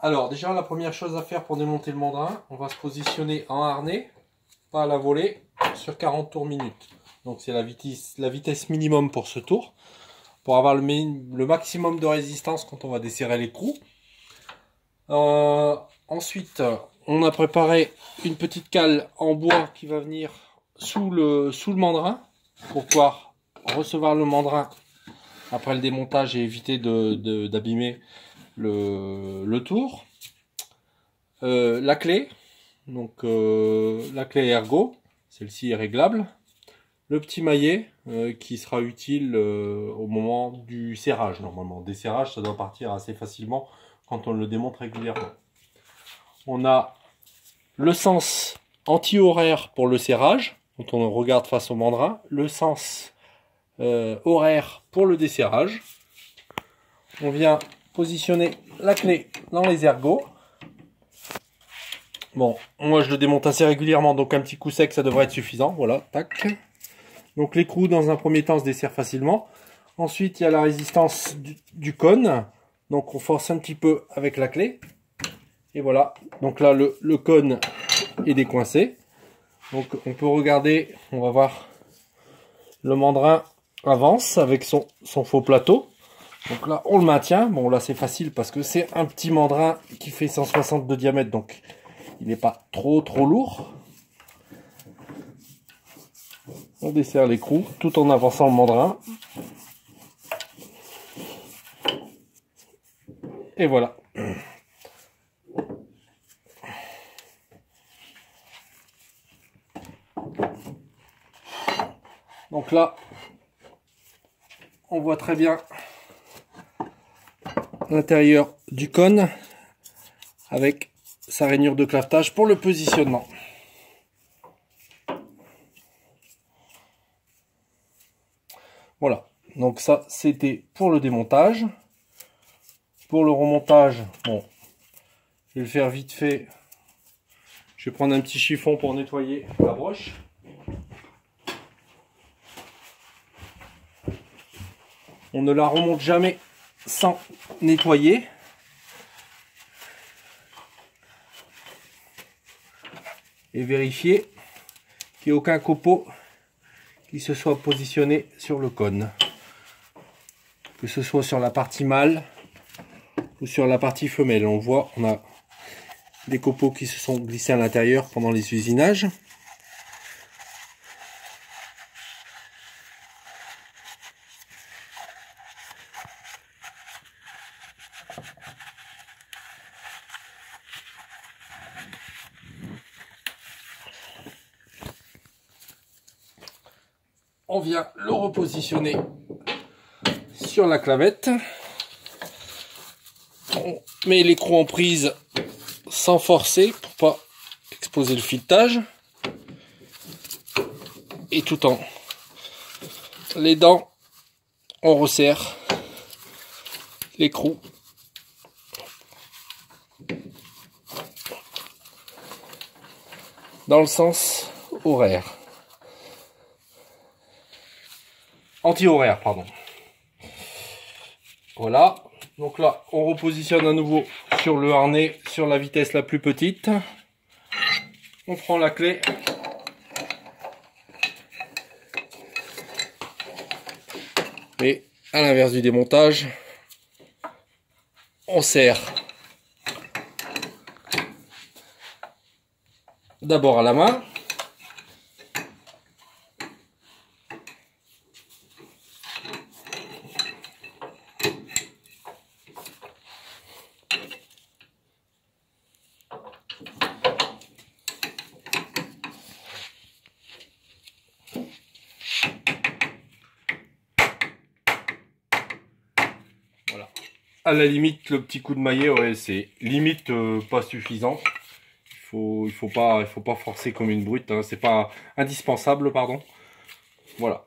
Alors déjà la première chose à faire pour démonter le mandrin, on va se positionner en harnais, pas à la volée, sur 40 tours minute. Donc c'est la vitesse minimum pour ce tour, pour avoir le maximum de résistance quand on va desserrer l'écrou. Ensuite, on a préparé une petite cale en bois qui va venir sous le mandrin, pour pouvoir recevoir le mandrin après le démontage et éviter d'abîmer le tour. La clé, donc la clé ergo, celle-ci est réglable. Le petit maillet qui sera utile au moment du serrage. Normalement, des serrages, ça doit partir assez facilement quand on le démonte régulièrement. On a le sens anti-horaire pour le serrage, quand on regarde face au mandrin. Le sens horaire pour le desserrage. On vient positionner la clé dans les ergots. Bon, moi je le démonte assez régulièrement, donc un petit coup sec ça devrait être suffisant. Voilà, tac. Donc l'écrou dans un premier temps se dessert facilement. Ensuite il y a la résistance du cône. Donc on force un petit peu avec la clé. Et voilà, donc là le cône est décoincé. Donc on peut regarder, on va voir, le mandrin avance avec son faux plateau. Donc là on le maintient. Bon là c'est facile parce que c'est un petit mandrin qui fait 160 de diamètre, donc il n'est pas trop lourd. On dessert l'écrou tout en avançant le mandrin. Et voilà. Donc là, on voit très bien l'intérieur du cône avec sa rainure de clavetage pour le positionnement. Voilà, donc ça c'était pour le démontage. Pour le remontage, bon, je vais le faire vite fait. Je vais prendre un petit chiffon pour nettoyer la broche. On ne la remonte jamais sans nettoyer. Et vérifier qu'il n'y ait aucun copeau qui se soit positionné sur le cône. Que ce soit sur la partie mâle ou sur la partie femelle. On voit, on a des copeaux qui se sont glissés à l'intérieur pendant les usinages. On vient le repositionner sur la clavette. On met l'écrou en prise sans forcer pour pas exposer le filetage. Et tout en l'aidant, on resserre l'écrou. Dans le sens horaire. Anti-horaire, pardon. Voilà. Donc là, on repositionne à nouveau sur le harnais, sur la vitesse la plus petite. On prend la clé. Et à l'inverse du démontage, on serre d'abord à la main. Voilà. À la limite, le petit coup de maillet, ouais, c'est limite pas suffisant. Il faut pas forcer comme une brute, hein. C'est pas indispensable, pardon. Voilà.